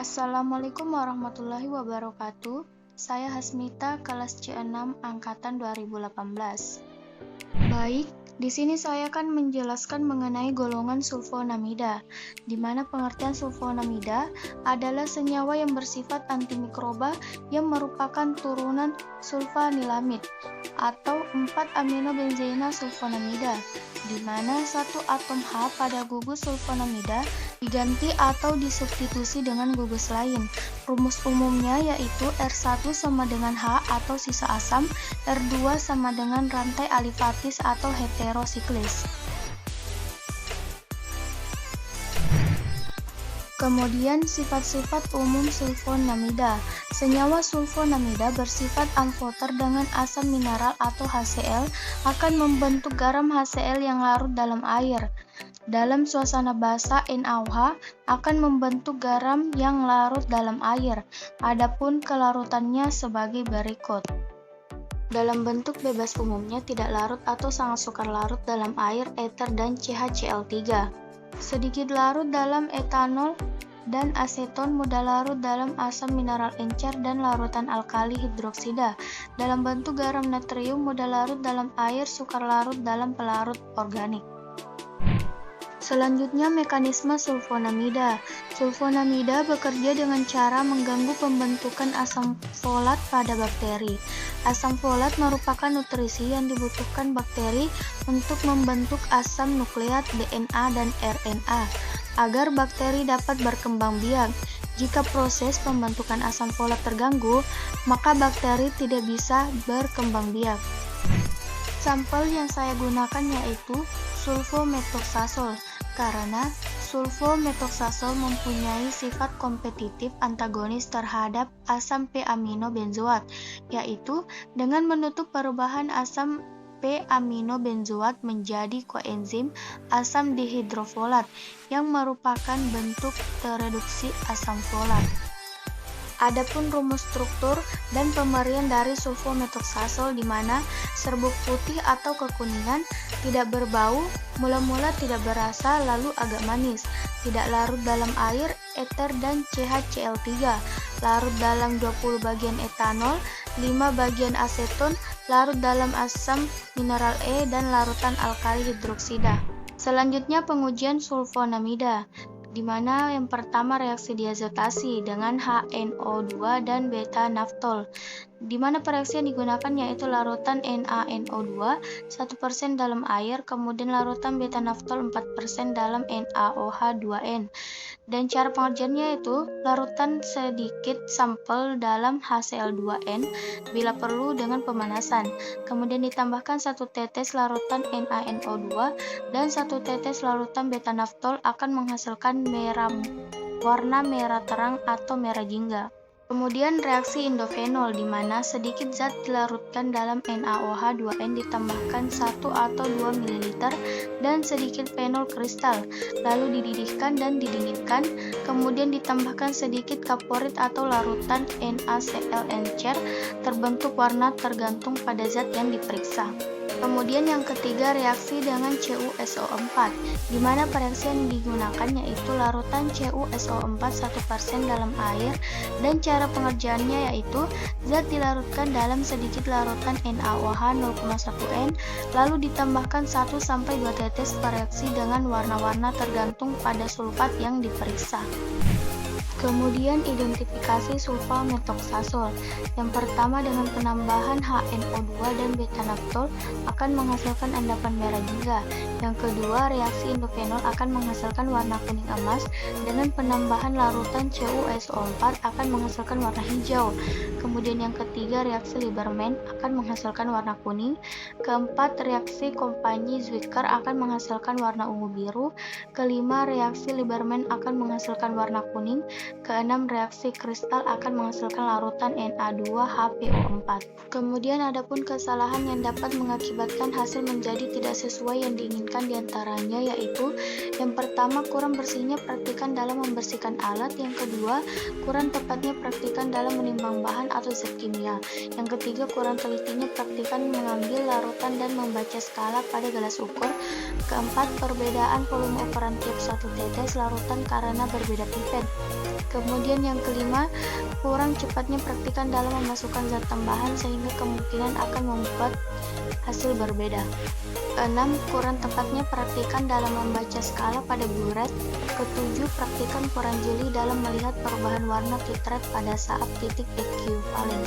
Assalamualaikum warahmatullahi wabarakatuh. Saya Hasmita, kelas C6 angkatan 2018. Baik, di sini saya akan menjelaskan mengenai golongan sulfonamida, di mana pengertian sulfonamida adalah senyawa yang bersifat antimikroba yang merupakan turunan sulfanilamid atau 4-aminobenzoina sulfonamida, di mana satu atom H pada gugus sulfonamida diganti atau disubstitusi dengan gugus lain. Rumus umumnya yaitu R1 sama dengan H atau sisa asam, R2 sama dengan rantai alifatis atau heterosiklis. Kemudian sifat-sifat umum sulfonamida. Senyawa sulfonamida bersifat amfoter dengan asam mineral atau HCl akan membentuk garam HCl yang larut dalam air. Dalam suasana basah, NaOH akan membentuk garam yang larut dalam air. Adapun kelarutannya sebagai berikut. Dalam bentuk bebas umumnya tidak larut atau sangat sukar larut dalam air, ether, dan CaCl3. Sedikit larut dalam etanol dan aseton, mudah larut dalam asam mineral encer dan larutan alkali hidroksida. Dalam bentuk garam natrium, mudah larut dalam air, sukar larut dalam pelarut organik. Selanjutnya, mekanisme sulfonamida. Sulfonamida bekerja dengan cara mengganggu pembentukan asam folat pada bakteri. Asam folat merupakan nutrisi yang dibutuhkan bakteri untuk membentuk asam nukleat DNA dan RNA agar bakteri dapat berkembang biak. Jika proses pembentukan asam folat terganggu, maka bakteri tidak bisa berkembang biak. Sampel yang saya gunakan yaitu sulfometoxazole, karena sulfometoxazole mempunyai sifat kompetitif antagonis terhadap asam p-aminobenzoat, yaitu dengan menutup perubahan asam p-aminobenzoat menjadi koenzim asam dihidrofolat yang merupakan bentuk tereduksi asam folat. Adapun rumus struktur dan pemberian dari sulfometoxazole di mana serbuk putih atau kekuningan, tidak berbau, mula-mula tidak berasa, lalu agak manis, tidak larut dalam air, ether, dan CaCl3, larut dalam 20 bagian etanol, 5 bagian aseton, larut dalam asam mineral E, dan larutan alkali hidroksida. Selanjutnya pengujian sulfonamida, di mana yang pertama reaksi diazotasi dengan HNO2 dan beta-naftol, di mana reaksi yang digunakan yaitu larutan NaNO2 1% dalam air, kemudian larutan beta-naftol 4% dalam NaOH2n. Dan cara pengerjaannya yaitu larutan sedikit sampel dalam HCl2n bila perlu dengan pemanasan. Kemudian ditambahkan 1 tetes larutan NaNO2 dan 1 tetes larutan beta-naftol akan menghasilkan warna merah terang atau merah jingga. Kemudian reaksi indofenol, di mana sedikit zat dilarutkan dalam NaOH2n ditambahkan 1 atau 2 ml dan sedikit fenol kristal, lalu dididihkan dan didinginkan, kemudian ditambahkan sedikit kaporit atau larutan NaCl encer, terbentuk warna tergantung pada zat yang diperiksa. Kemudian yang ketiga reaksi dengan CuSO4, di mana reaksi yang digunakan yaitu larutan CuSO4 1% dalam air, dan cara pengerjaannya yaitu zat dilarutkan dalam sedikit larutan NaOH 0,1n, lalu ditambahkan 1-2 tetes reaksi dengan warna-warna tergantung pada sulfat yang diperiksa. Kemudian identifikasi sulfometoxazole. Yang pertama dengan penambahan HNO2 dan beta-naftol akan menghasilkan endapan merah jingga. Yang kedua, reaksi indofenol akan menghasilkan warna kuning emas. Dengan penambahan larutan CuSO4 akan menghasilkan warna hijau. Kemudian yang ketiga, reaksi Lieberman akan menghasilkan warna kuning. Keempat, reaksi Compagnie-Zwicker akan menghasilkan warna ungu biru. Kelima, reaksi Lieberman akan menghasilkan warna kuning. Keenam, reaksi kristal akan menghasilkan larutan Na2HPO4. Kemudian adapun kesalahan yang dapat mengakibatkan hasil menjadi tidak sesuai yang diinginkan diantaranya yaitu yang pertama, kurang bersihnya praktikan dalam membersihkan alat. Yang kedua, kurang tepatnya praktikan dalam menimbang bahan atau zat kimia. Yang ketiga, kurang telitinya praktikan mengambil larutan dan membaca skala pada gelas ukur. Keempat, perbedaan volume ukuran tiap satu tetes larutan karena berbeda pipet. Kemudian yang kelima, kurang cepatnya praktikan dalam memasukkan zat tambahan sehingga kemungkinan akan membuat hasil berbeda. 6. Kurang tepatnya praktikan dalam membaca skala pada buret. Ketujuh, praktikan kurang jeli dalam melihat perubahan warna titrat pada saat titik ekivalen.